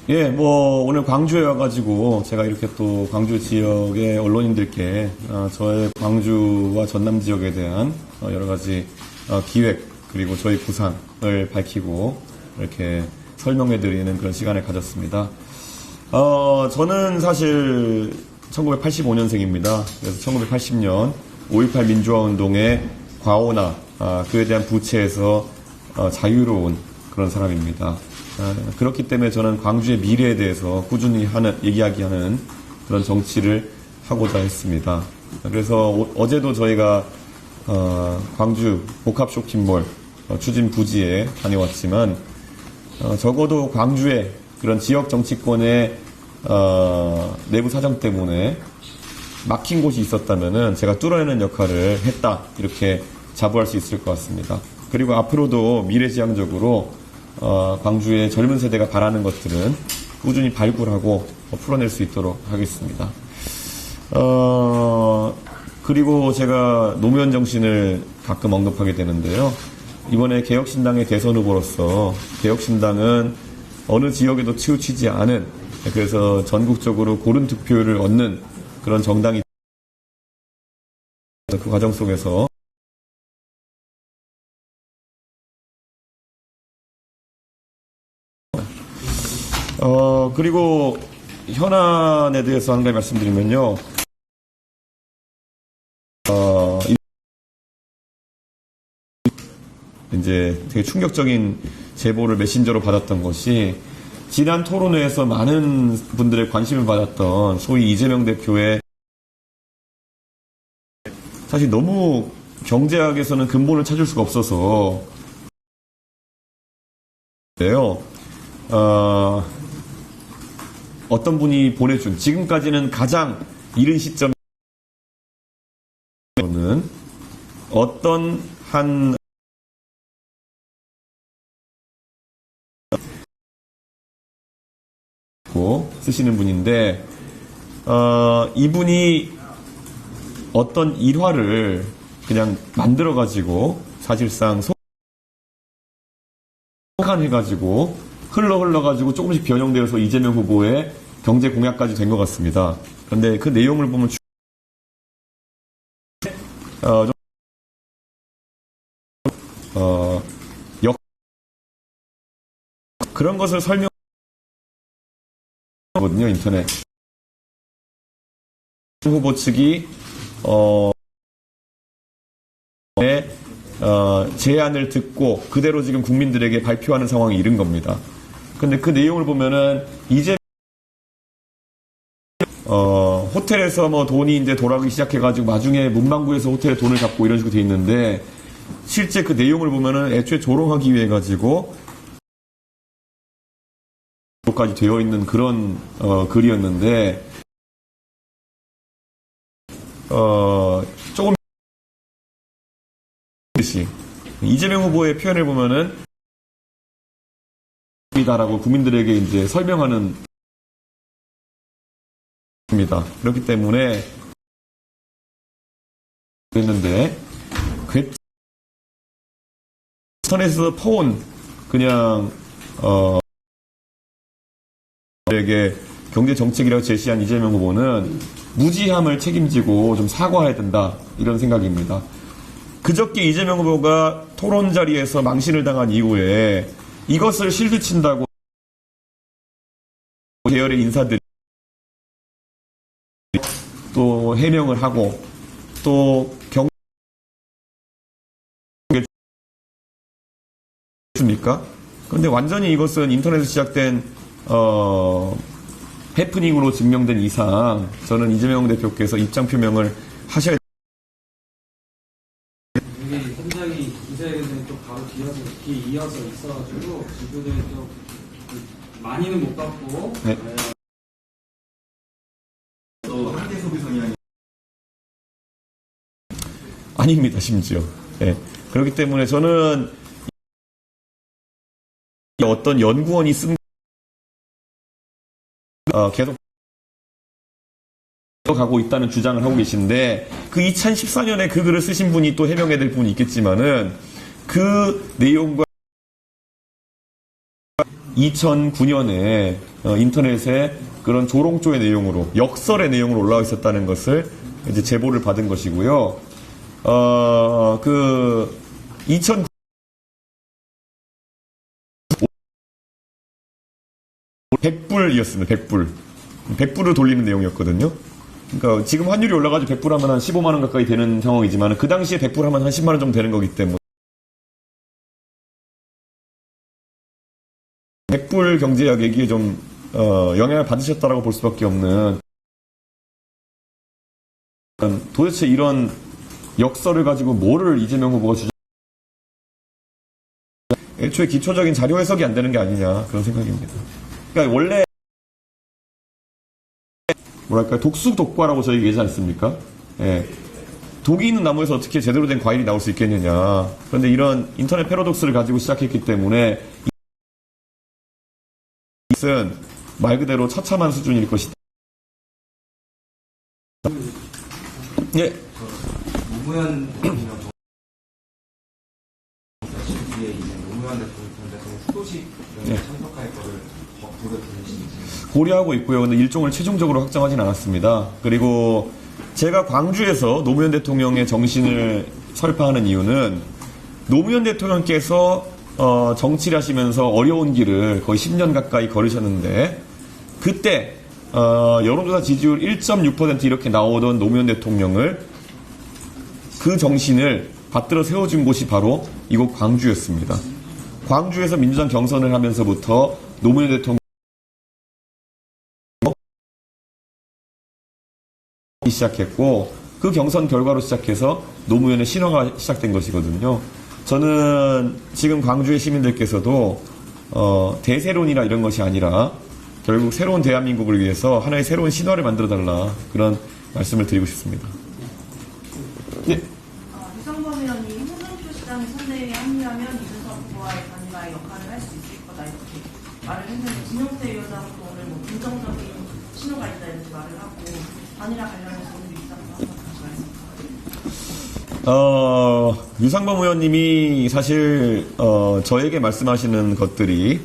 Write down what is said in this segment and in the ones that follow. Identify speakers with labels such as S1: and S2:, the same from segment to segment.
S1: 예, 뭐, 오늘 광주에 와가지고, 제가 이렇게 또 광주 지역의 언론인들께, 저의 광주와 전남 지역에 대한 여러 가지 기획, 그리고 저희 구상을 밝히고, 이렇게 설명해드리는 그런 시간을 가졌습니다. 저는 사실 1985년생입니다. 그래서 1980년 5.18 민주화 운동의 과오나, 그에 대한 부채에서 자유로운 그런 사람입니다. 그렇기 때문에 저는 광주의 미래에 대해서 꾸준히 얘기하는 그런 정치를 하고자 했습니다. 그래서 어제도 저희가 광주 복합 쇼핑몰 추진 부지에 다녀왔지만 적어도 광주의 그런 지역 정치권의 내부 사정 때문에 막힌 곳이 있었다면은 제가 뚫어내는 역할을 했다, 이렇게 자부할 수 있을 것 같습니다. 그리고 앞으로도 미래지향적으로 광주의 젊은 세대가 바라는 것들은 꾸준히 발굴하고 풀어낼 수 있도록 하겠습니다. 그리고 제가 노무현 정신을 가끔 언급하게 되는데요. 이번에 개혁신당의 대선 후보로서 개혁신당은 어느 지역에도 치우치지 않은, 그래서 전국적으로 고른 득표율을 얻는 그런 정당이, 그 과정 속에서 그리고 현안에 대해서 한 가지 말씀드리면요. 이제 되게 충격적인 제보를 메신저로 받았던 것이, 지난 토론회에서 많은 분들의 관심을 받았던 소위 이재명 대표의, 사실 너무 경제학에서는 근본을 찾을 수가 없어서, 어떤 분이 보내준, 지금까지는 가장 이른 시점에 어떤 한 쓰시는 분인데, 이분이 어떤 일화를 그냥 만들어가지고 사실상 소간해가지고 흘러가지고 조금씩 변형되어서 이재명 후보의 경제 공약까지 된 것 같습니다. 그런데 그 내용을 보면 그런 것을 설명하거든요, 인터넷. 후보 측이 제안을 듣고 그대로 지금 국민들에게 발표하는 상황이 이른 겁니다. 근데 그 내용을 보면은 이제 호텔에서 뭐 돈이 이제 돌아가기 시작해가지고 나중에 문방구에서 호텔에 돈을 잡고 이런 식으로 돼 있는데, 실제 그 내용을 보면은 애초에 조롱하기 위해 가지고 까지 되어 있는 그런 글이었는데, 조금 이재명 후보의 표현을 보면은 이다라고 국민들에게 이제 설명하는 입니다. 그렇기 때문에 그랬는데, 인터넷에서 퍼온 그냥 에게 경제 정책이라고 제시한 이재명 후보는 무지함을 책임지고 좀 사과해야 된다, 이런 생각입니다. 그저께 이재명 후보가 토론 자리에서 망신을 당한 이후에 이것을 실드친다고 계열의 인사들이 또 해명을 하고 또 경습니까? 그런데 완전히 이것은 인터넷에서 시작된 해프닝으로 증명된 이상, 저는 이재명 대표께서 입장 표명을 하셔야.
S2: 이게 현장이 기자회견에 또 바로 뒤에 이어서 있어가지고 지금은 좀 많이는 못 받고.
S1: 네.
S2: 또 한계 소비성이
S1: 아닙니다, 심지어. 네. 그렇기 때문에 저는 어떤 연구원이 쓴 계속 가고 있다는 주장을 하고 계신데, 그 2014년에 그 글을 쓰신 분이 또 해명해야 될 부분이 있겠지만은, 그 내용과 2009년에 인터넷에 그런 조롱조의 내용으로, 역설의 내용으로 올라와 있었다는 것을 이제 제보를 받은 것이고요. 100불이었습니다. 100불. 100불을 돌리는 내용이었거든요. 그러니까 지금 환율이 올라가지고 100불 하면 한 15만원 가까이 되는 상황이지만 그 당시에 100불 하면 한 10만원 정도 되는 거기 때문에 100불 경제학에게 좀 영향을 받으셨다라고 볼 수밖에 없는, 도대체 이런 역설을 가지고 뭐를 이재명 후보가 애초에 기초적인 자료 해석이 안 되는 게 아니냐, 그런 생각입니다. 그러니까 원래 뭐랄까 독수독과라고 저희 얘기하지 않습니까? 예. 독이 있는 나무에서 어떻게 제대로 된 과일이 나올 수 있겠느냐. 그런데 이런 인터넷 패러독스를 가지고 시작했기 때문에 이것은 말 그대로 처참한 수준일 것이다. 예.
S3: 노무현 대통령 뒤에 이제 노무현 대통령 수도식
S1: 네.
S3: 참석할 거를 고려 중이신지
S1: 고려하고 있고요. 근데 일정을 최종적으로 확정하진 않았습니다. 그리고 제가 광주에서 노무현 대통령의 정신을 설파하는 이유는 노무현 대통령께서 정치를 하시면서 어려운 길을 거의 10년 가까이 걸으셨는데 그때 여론조사 지지율 1.6% 이렇게 나오던 노무현 대통령을 그 정신을 받들어 세워준 곳이 바로 이곳 광주였습니다. 광주에서 민주당 경선을 하면서부터 노무현 대통령 시작했고 그 경선 결과로 시작해서 노무현의 신화가 시작된 것이거든요. 저는 지금 광주의 시민들께서도 대세론이나 이런 것이 아니라 결국 새로운 대한민국을 위해서 하나의 새로운 신화를 만들어달라, 그런 말씀을 드리고 싶습니다. 예.
S4: 유상범 의원이 홍준표 시장이 선대위에 합류하면 이준석 후보와의 단일화의 역할을 할 수 있을 거다 이렇게 말을 했는데 진영태 위원장도 오늘 뭐 긍정적인 신호가 있다 이렇게 말을 하고 단일화 관련해서 오늘 입장도 한번 다시 말씀해 주세요.
S1: 유상범 의원님이 사실 저에게 말씀하시는 것들이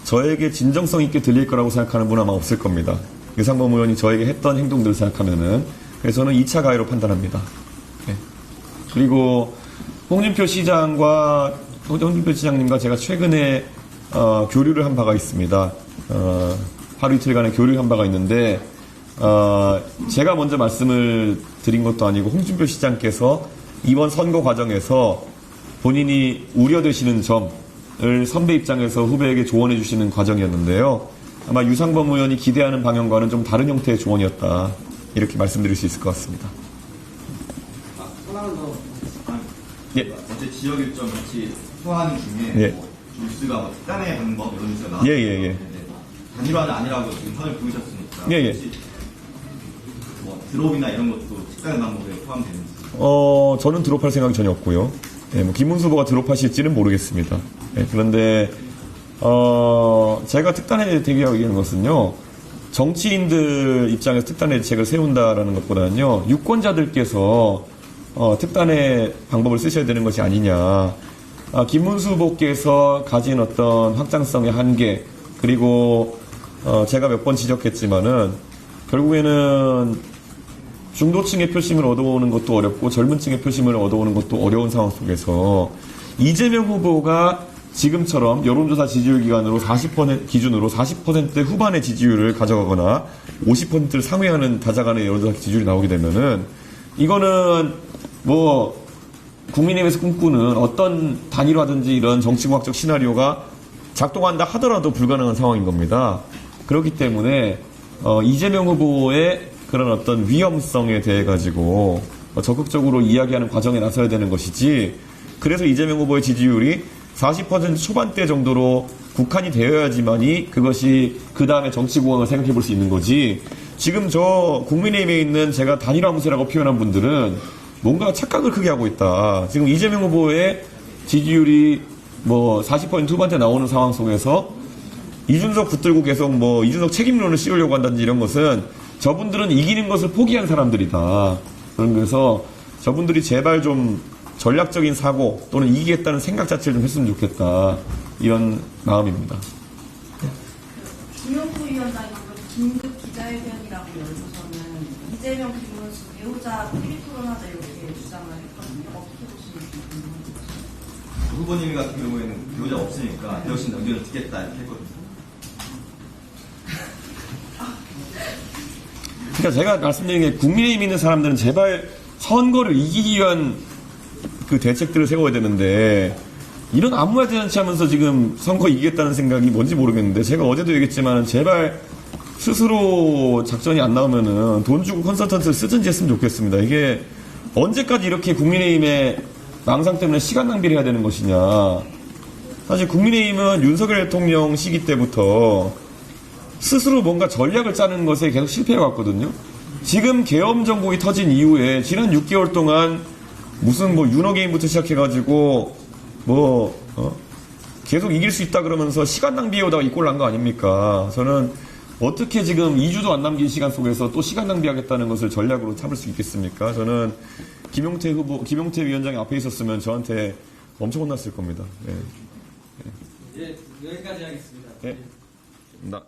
S1: 저에게 진정성 있게 들릴 거라고 생각하는 분은 아마 없을 겁니다. 유상범 의원이 저에게 했던 행동들을 생각하면은. 그래서 저는 2차 가해로 판단합니다. 네. 그리고 홍준표 시장님과 제가 최근에 교류를 한 바가 있습니다. 하루 이틀간의 교류를 한 바가 있는데 제가 먼저 말씀을 드린 것도 아니고 홍준표 시장께서 이번 선거 과정에서 본인이 우려되시는 점을 선배 입장에서 후배에게 조언해 주시는 과정이었는데요. 아마 유상범 의원이 기대하는 방향과는 좀 다른 형태의 조언이었다, 이렇게 말씀드릴 수 있을 것 같습니다.
S2: 하나만 더.
S1: 예.
S3: 어제 지역 일정 같이 소화하는 중에
S1: 예.
S3: 뭐 뉴스가 뭐 특단의 방법 이런 뉴스가 나왔는데
S1: 예.
S3: 단일화는 아니라고 지금 선을 보이셨으니까
S1: 예.
S3: 혹시 뭐 드롭이나 이런 것도 특단의 방법에 포함되는지.
S1: 저는 드롭할 생각이 전혀 없고요. 예, 뭐 김문수 후보가 드롭하실지는 모르겠습니다. 예, 그런데 제가 특단의 대책이라고 얘기하는 것은요, 정치인들 입장에서 특단의 대책을 세운다라는 것보다는요, 유권자들께서 특단의 방법을 쓰셔야 되는 것이 아니냐. 김문수 후보께서 가진 어떤 확장성의 한계, 그리고 제가 몇 번 지적했지만은 결국에는 중도층의 표심을 얻어오는 것도 어렵고 젊은 층의 표심을 얻어오는 것도 어려운 상황 속에서 이재명 후보가 지금처럼 여론조사 지지율 기간으로 40% 기준으로 40% 후반의 지지율을 가져가거나 50%를 상회하는 다자간의 여론조사 지지율이 나오게 되면은 이거는 뭐 국민의힘에서 꿈꾸는 어떤 단일화든지 이런 정치공학적 시나리오가 작동한다 하더라도 불가능한 상황인 겁니다. 그렇기 때문에 이재명 후보의 그런 어떤 위험성에 대해 가지고 적극적으로 이야기하는 과정에 나서야 되는 것이지, 그래서 이재명 후보의 지지율이 40% 초반대 정도로 국한이 되어야지만이 그것이 그 다음에 정치공학을 생각해 볼 수 있는 거지, 지금 저 국민의힘에 있는 제가 단일화 무세라고 표현한 분들은 뭔가 착각을 크게 하고 있다. 지금 이재명 후보의 지지율이 뭐 40% 후반대 나오는 상황 속에서 이준석 붙들고 계속 뭐 이준석 책임론을 씌우려고 한다든지 이런 것은 저분들은 이기는 것을 포기한 사람들이다. 그래서 저분들이 제발 좀 전략적인 사고 또는 이기겠다는 생각 자체를 좀 했으면 좋겠다, 이런 마음입니다.
S4: 김영수 위원장이 방금 긴급 기자회견이라고 열고서는 이재명, 김문수 배우자 TV 토론하자 이렇게 주장을 했거든요. 어떻게 보시는지 궁금합니다.
S3: 후보님 같은 경우에는 배우자 없으니까 대신 의견을 듣겠다 이렇게 했거든요.
S1: 그러니까 제가 말씀드린 게 국민의힘 있는 사람들은 제발 선거를 이기기 위한 그 대책들을 세워야 되는데 이런 아무 말 대잔치 하면서 지금 선거 이기겠다는 생각이 뭔지 모르겠는데 제가 어제도 얘기했지만 제발 스스로 작전이 안 나오면은 돈 주고 컨설턴트를 쓰든지 했으면 좋겠습니다. 이게 언제까지 이렇게 국민의힘의 망상 때문에 시간 낭비를 해야 되는 것이냐. 사실 국민의힘은 윤석열 대통령 시기 때부터 스스로 뭔가 전략을 짜는 것에 계속 실패해왔거든요. 지금 계엄 정국이 터진 이후에 지난 6개월 동안 무슨 뭐 윤어게임부터 시작해가지고 계속 이길 수 있다 그러면서 시간 낭비해오다가 이 꼴 난 거 아닙니까? 저는 어떻게 지금 2주도 안 남긴 시간 속에서 또 시간 낭비하겠다는 것을 전략으로 참을 수 있겠습니까? 저는 김용태 위원장이 앞에 있었으면 저한테 엄청 혼났을 겁니다. 네.
S2: 예, 여기까지 하겠습니다.
S1: 네. 나.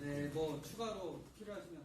S2: 네, 뭐 추가로 필요하시면